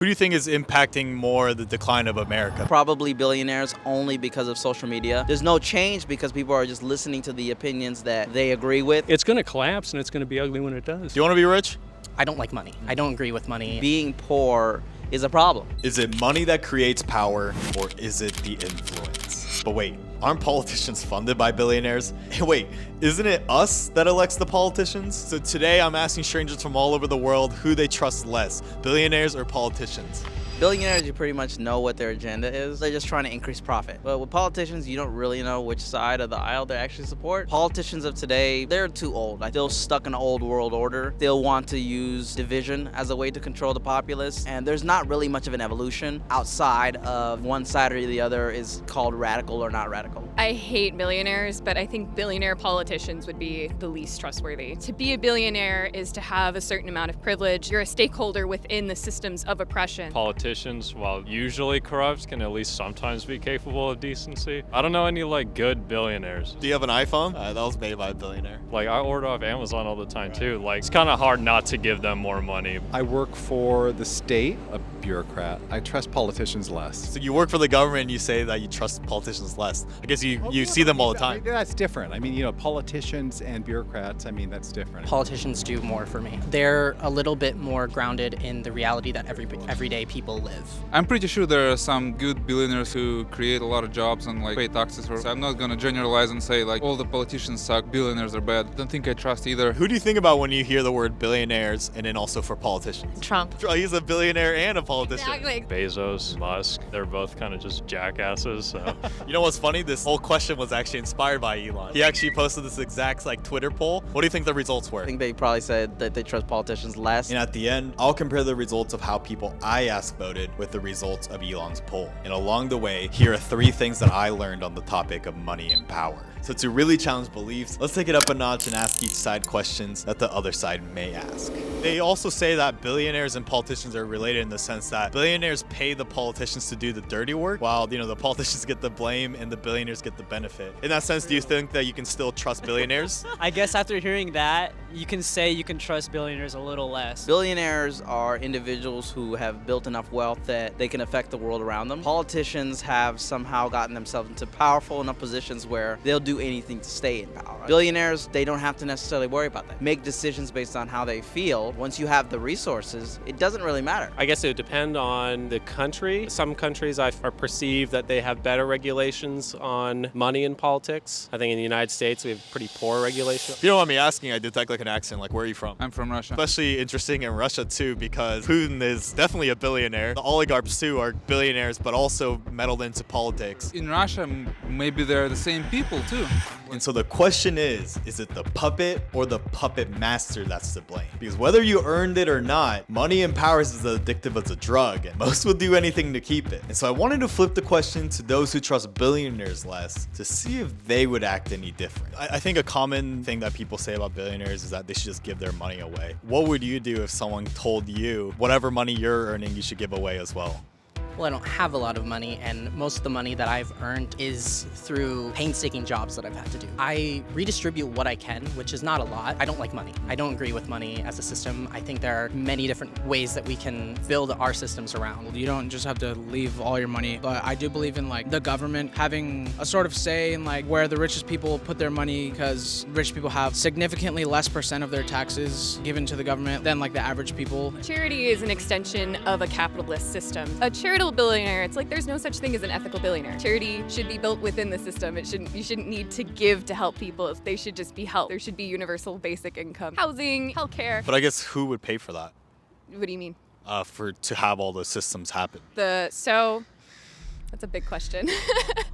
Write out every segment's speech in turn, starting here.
Who do you think is impacting more the decline of America? Probably billionaires, only because of social media. There's no change because people are just listening to the opinions that they agree with. It's going to collapse and it's going to be ugly when it does. Do you want to be rich? I don't like money. I don't agree with money. Being poor is a problem. Is it money that creates power, or is it the influence? But wait, aren't politicians funded by billionaires? Hey, wait, isn't it us that elects the politicians? So today I'm asking strangers from all over the world who they trust less, billionaires or politicians. Billionaires, you pretty much know what their agenda is. They're just trying to increase profit. But with politicians, you don't really know which side of the aisle they actually support. Politicians of today, they're too old. Like, they're stuck in an old world order. They'll want to use division as a way to control the populace. And there's not really much of an evolution outside of one side or the other is called radical or not radical. I hate billionaires, but I think billionaire politicians would be the least trustworthy. To be a billionaire is to have a certain amount of privilege. You're a stakeholder within the systems of oppression. Politicians, while usually corrupt, can at least sometimes be capable of decency. I don't know any good billionaires. Do you have an iPhone? That was made by a billionaire. I order off Amazon all the time too. It's kind of hard not to give them more money. I work for the state, a bureaucrat. I trust politicians less. So you work for the government and you say that you trust politicians less. I guess you see them all the time. That's different. Politicians and bureaucrats, that's different. Politicians do more for me. They're a little bit more grounded in the reality that everyday people live. I'm pretty sure there are some good billionaires who create a lot of jobs and pay taxes. So I'm not gonna generalize and say all the politicians suck, billionaires are bad. Don't think I trust either. Who do you think about when you hear the word billionaires and then also for politicians? Trump. He's a billionaire and a politician. Exactly. Bezos, Musk, they're both kind of just jackasses. So. You know what's funny? This whole question was actually inspired by Elon. He actually posted this exact Twitter poll. What do you think the results were? I think they probably said that they trust politicians less. And at the end, I'll compare the results of how people I asked voted with the results of Elon's poll. And along the way, here are 3 things that I learned on the topic of money and power. So to really challenge beliefs, let's take it up a notch and ask each side questions that the other side may ask. They also say that billionaires and politicians are related in the sense that billionaires pay the politicians to do the dirty work, while the politicians get the blame and the billionaires get the benefit. In that sense, do you think that you can still trust billionaires? I guess after hearing that, you can say you can trust billionaires a little less. Billionaires are individuals who have built enough wealth that they can affect the world around them. Politicians have somehow gotten themselves into powerful enough positions where they'll do anything to stay in power. Billionaires, they don't have to necessarily worry about that. Make decisions based on how they feel. Once you have the resources, it doesn't really matter. I guess it would depend on the country. Some countries are perceived that they have better regulations on money and politics. I think in the United States we have pretty poor regulation. If you don't mind me asking, I detect an accent. Where are you from? I'm from Russia. Especially interesting in Russia too, because Putin is definitely a billionaire. The oligarchs too are billionaires, but also meddled into politics. In Russia, maybe they're the same people too. And so the question is it the puppet or the puppet master that's to blame? Because whether you earned it or not, money and power is as addictive as a drug, and most will do anything to keep it. And so I wanted to flip the question to those who trust billionaires less to see if they would act any different. I think a common thing that people say about billionaires is that they should just give their money away. What would you do if someone told you whatever money you're earning, you should give away as well? Well, I don't have a lot of money, and most of the money that I've earned is through painstaking jobs that I've had to do. I redistribute what I can, which is not a lot. I don't like money. I don't agree with money as a system. I think there are many different ways that we can build our systems around. You don't just have to leave all your money, but I do believe in the government having a sort of say in where the richest people put their money, because rich people have significantly less % of their taxes given to the government than the average people. Charity is an extension of a capitalist system. A charitable billionaire, it's there's no such thing as an ethical billionaire. Charity should be built within the system. You shouldn't need to give to help people. They should just be helped. There should be universal basic income, housing, healthcare. But I guess who would pay for that? What do you mean? To have all those systems happen? That's a big question.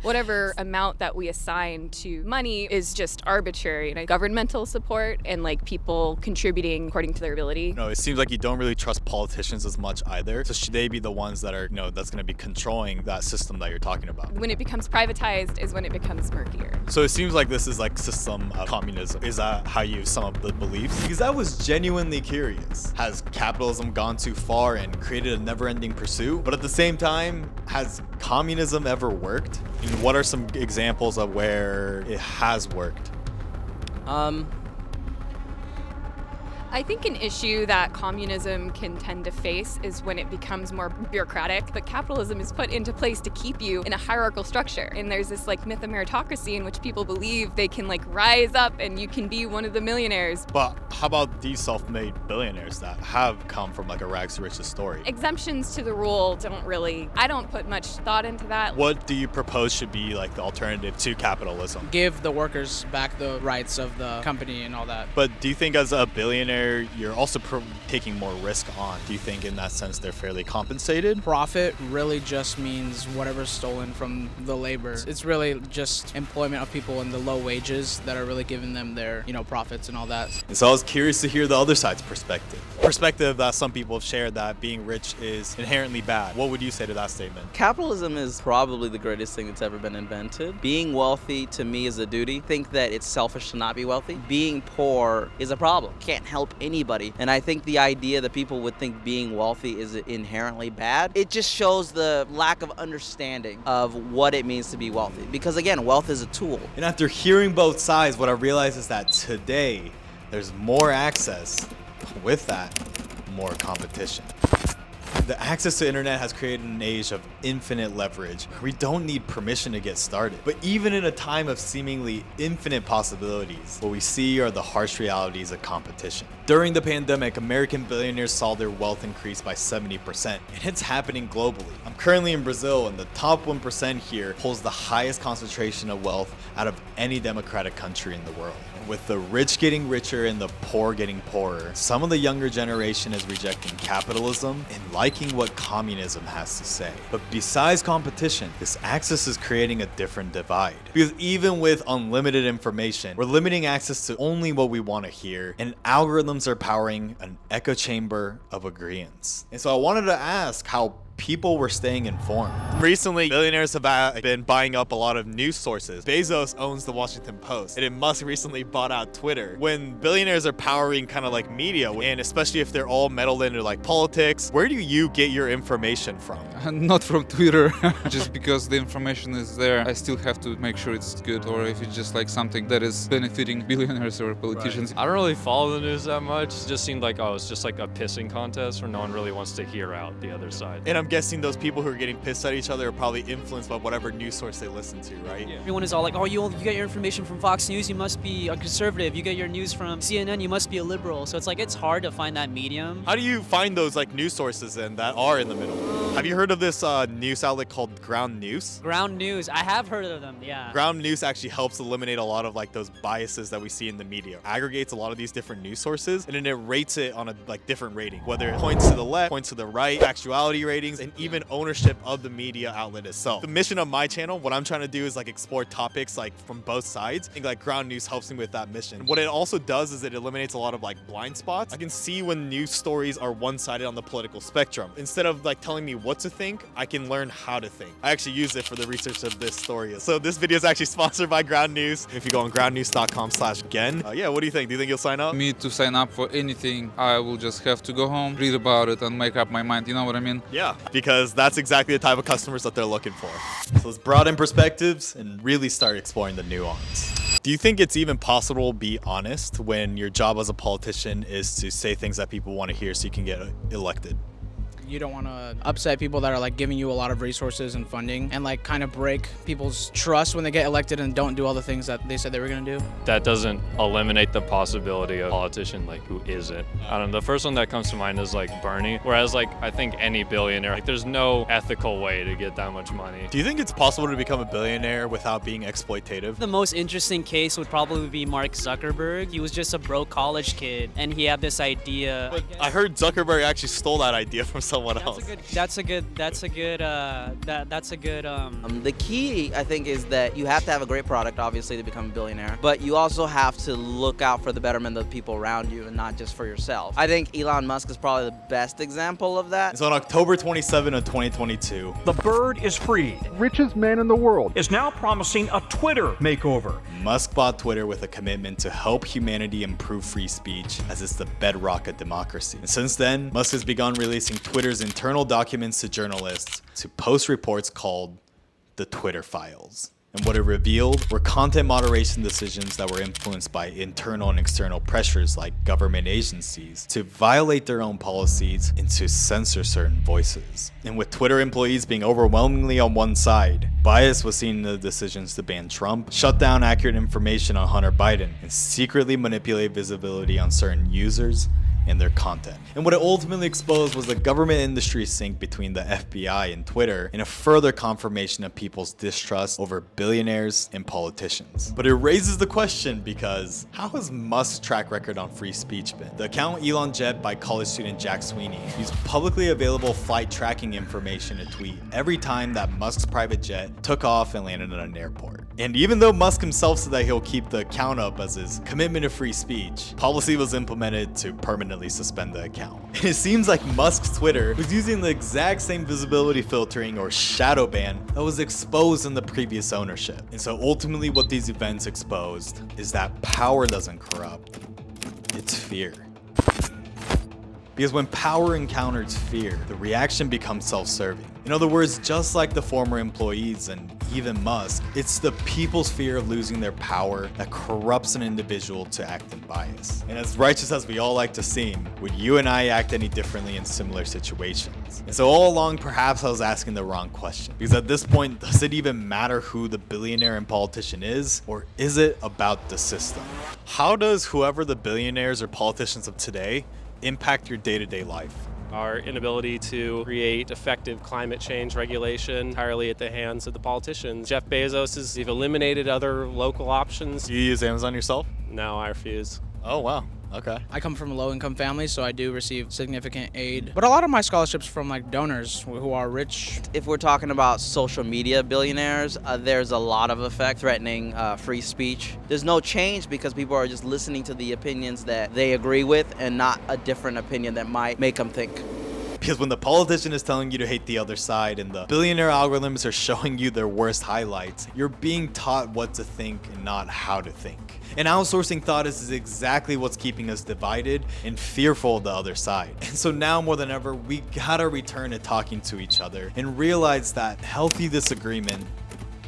Whatever amount that we assign to money is just arbitrary. Governmental support and people contributing according to their ability. No, it seems like you don't really trust politicians as much either. So should they be the ones that are, that's going to be controlling that system that you're talking about? When it becomes privatized is when it becomes murkier. So it seems like this is system of communism. Is that how you sum up the beliefs? Because I was genuinely curious. Has capitalism gone too far and created a never-ending pursuit? But at the same time, has communism ever worked? And what are some examples of where it has worked? I think an issue that communism can tend to face is when it becomes more bureaucratic, but capitalism is put into place to keep you in a hierarchical structure. And there's this like myth of meritocracy in which people believe they can like rise up and you can be one of the millionaires. But how about these self-made billionaires that have come from like a rags to riches story? Exemptions to the rule I don't put much thought into that. What do you propose should be like the alternative to capitalism? Give the workers back the rights of the company and all that. But do you think as a billionaire, you're also taking more risk on? Do you think in that sense they're fairly compensated? Profit really just means whatever's stolen from the labor. It's really just employment of people in the low wages that are really giving them their, profits and all that. And so I was curious to hear the other side's perspective. Perspective that some people have shared that being rich is inherently bad. What would you say to that statement? Capitalism is probably the greatest thing that's ever been invented. Being wealthy to me is a duty. Think that it's selfish to not be wealthy. Being poor is a problem. Can't help anybody. And I think the idea that people would think being wealthy is inherently bad, it just shows the lack of understanding of what it means to be wealthy. Because again, wealth is a tool. And after hearing both sides, what I realized is that today there's more access. With that, more competition. The access to internet has created an age of infinite leverage. We don't need permission to get started. But even in a time of seemingly infinite possibilities, what we see are the harsh realities of competition. During the pandemic, American billionaires saw their wealth increase by 70%, and it's happening globally. I'm currently in Brazil, and the top 1% here holds the highest concentration of wealth out of any democratic country in the world. With the rich getting richer and the poor getting poorer, some of the younger generation is rejecting capitalism and liking what communism has to say. But besides competition, this access is creating a different divide. Because even with unlimited information, we're limiting access to only what we want to hear, and algorithms are powering an echo chamber of agreeance. And so I wanted to ask how people were staying informed. Recently, billionaires have been buying up a lot of news sources. Bezos owns the Washington Post, and Musk recently bought out Twitter. When billionaires are powering kind of like media, and especially if they're all meddled into like politics, where do you get your information from? Not from Twitter. Just because the information is there, I still have to make sure it's good, or if it's just like something that is benefiting billionaires or politicians. I don't really follow the news that much. It just seemed like, it's just like a pissing contest where no one really wants to hear out the other side. And I'm guessing those people who are getting pissed at each other are probably influenced by whatever news source they listen to, right? Yeah. Everyone is all like, you get your information from Fox News, you must be a conservative. You get your news from CNN, you must be a liberal. So it's like, it's hard to find that medium. How do you find those like news sources then that are in the middle? Have you heard of this news outlet called Ground News? Ground News, I have heard of them, yeah. Ground News actually helps eliminate a lot of like those biases that we see in the media. Aggregates a lot of these different news sources and then it rates it on a like different rating, whether it points to the left, points to the right, actuality ratings, and even ownership of the media outlet itself. The mission of my channel, what I'm trying to do is like explore topics like from both sides. I think like Ground News helps me with that mission. What it also does is it eliminates a lot of like blind spots. I can see when news stories are one-sided on the political spectrum. Instead of like telling me what to think, I can learn how to think. I actually use it for the research of this story. So this video is actually sponsored by Ground News. If you go on groundnews.com/gen, yeah, what do you think? Do you think you'll sign up? Me to sign up for anything, I will just have to go home, read about it, and make up my mind. You know what I mean? Yeah, because that's exactly the type of customers that they're looking for. So let's broaden perspectives and really start exploring the nuance. Do you think it's even possible to be honest when your job as a politician is to say things that people want to hear so you can get elected? You don't want to upset people that are like giving you a lot of resources and funding and like kind of break people's trust when they get elected and don't do all the things that they said they were going to do. That doesn't eliminate the possibility of a politician like who isn't. I don't know, the first one that comes to mind is like Bernie, whereas like I think any billionaire, like there's no ethical way to get that much money. Do you think it's possible to become a billionaire without being exploitative? The most interesting case would probably be Mark Zuckerberg. He was just a broke college kid and he had this idea. But I heard Zuckerberg actually stole that idea from someone else. That's a good. The key, I think, is that you have to have a great product, obviously, to become a billionaire. But you also have to look out for the betterment of the people around you and not just for yourself. I think Elon Musk is probably the best example of that. So on October 27 of 2022, the bird is freed. Richest man in the world is now promising a Twitter makeover. Musk bought Twitter with a commitment to help humanity improve free speech, as it's the bedrock of democracy. And since then, Musk has begun releasing Twitter's internal documents to journalists to post reports called the Twitter Files. And what it revealed were content moderation decisions that were influenced by internal and external pressures like government agencies to violate their own policies and to censor certain voices. And with Twitter employees being overwhelmingly on one side, bias was seen in the decisions to ban Trump, shut down accurate information on Hunter Biden, and secretly manipulate visibility on certain users and their content. And what it ultimately exposed was the government industry sync between the FBI and Twitter, and a further confirmation of people's distrust over billionaires and politicians. But it raises the question because how has Musk's track record on free speech been? The account Elon Jet by college student Jack Sweeney used publicly available flight tracking information to tweet every time that Musk's private jet took off and landed at an airport. And even though Musk himself said that he'll keep the account up as his commitment to free speech, policy was implemented to permanently suspend the account. And it seems like Musk's Twitter was using the exact same visibility filtering or shadow ban that was exposed in the previous ownership. And so ultimately what these events exposed is that power doesn't corrupt, it's fear. Because when power encounters fear, the reaction becomes self-serving. In other words, just like the former employees and even Musk, it's the people's fear of losing their power that corrupts an individual to act in bias. And as righteous as we all like to seem, would you and I act any differently in similar situations? And so all along, perhaps I was asking the wrong question. Because at this point, does it even matter who the billionaire and politician is? Or is it about the system? How does whoever the billionaires or politicians of today impact your day-to-day life? Our inability to create effective climate change regulation entirely at the hands of the politicians. Jeff Bezos they've eliminated other local options. Do you use Amazon yourself? No, I refuse. Oh, wow. Okay. I come from a low-income family, so I do receive significant aid. But a lot of my scholarships from like donors who are rich. If we're talking about social media billionaires, there's a lot of effect threatening free speech. There's no change because people are just listening to the opinions that they agree with and not a different opinion that might make them think. Because when the politician is telling you to hate the other side and the billionaire algorithms are showing you their worst highlights, you're being taught what to think and not how to think. And outsourcing thought is exactly what's keeping us divided and fearful of the other side. And so now more than ever, we gotta return to talking to each other and realize that healthy disagreement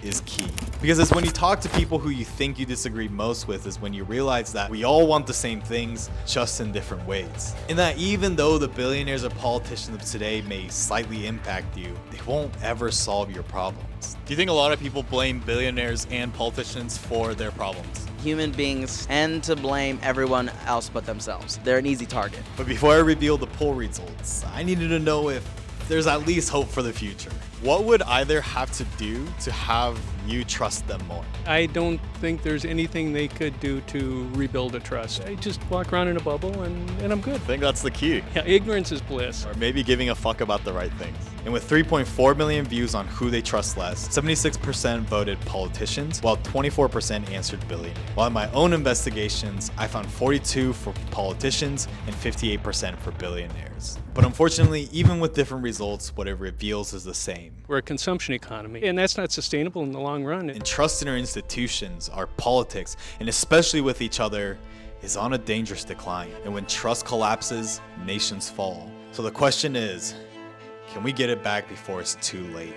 is key. Because it's when you talk to people who you think you disagree most with is when you realize that we all want the same things, just in different ways. And that even though the billionaires or politicians of today may slightly impact you, they won't ever solve your problems. Do you think a lot of people blame billionaires and politicians for their problems? Human beings tend to blame everyone else but themselves. They're an easy target. But before I reveal the poll results, I needed to know if there's at least hope for the future. What would either have to do to have you trust them more? I don't think there's anything they could do to rebuild a trust. I just walk around in a bubble and I'm good. I think that's the key. Yeah, ignorance is bliss. Or maybe giving a fuck about the right things. And with 3.4 million views on who they trust less, 76% voted politicians, while 24% answered billionaire. While in my own investigations, I found 42% for politicians and 58% for billionaires. But unfortunately, even with different results, what it reveals is the same. We're a consumption economy, and that's not sustainable in the long run. And trust in our institutions, our politics, and especially with each other, is on a dangerous decline. And when trust collapses, nations fall. So the question is, can we get it back before it's too late?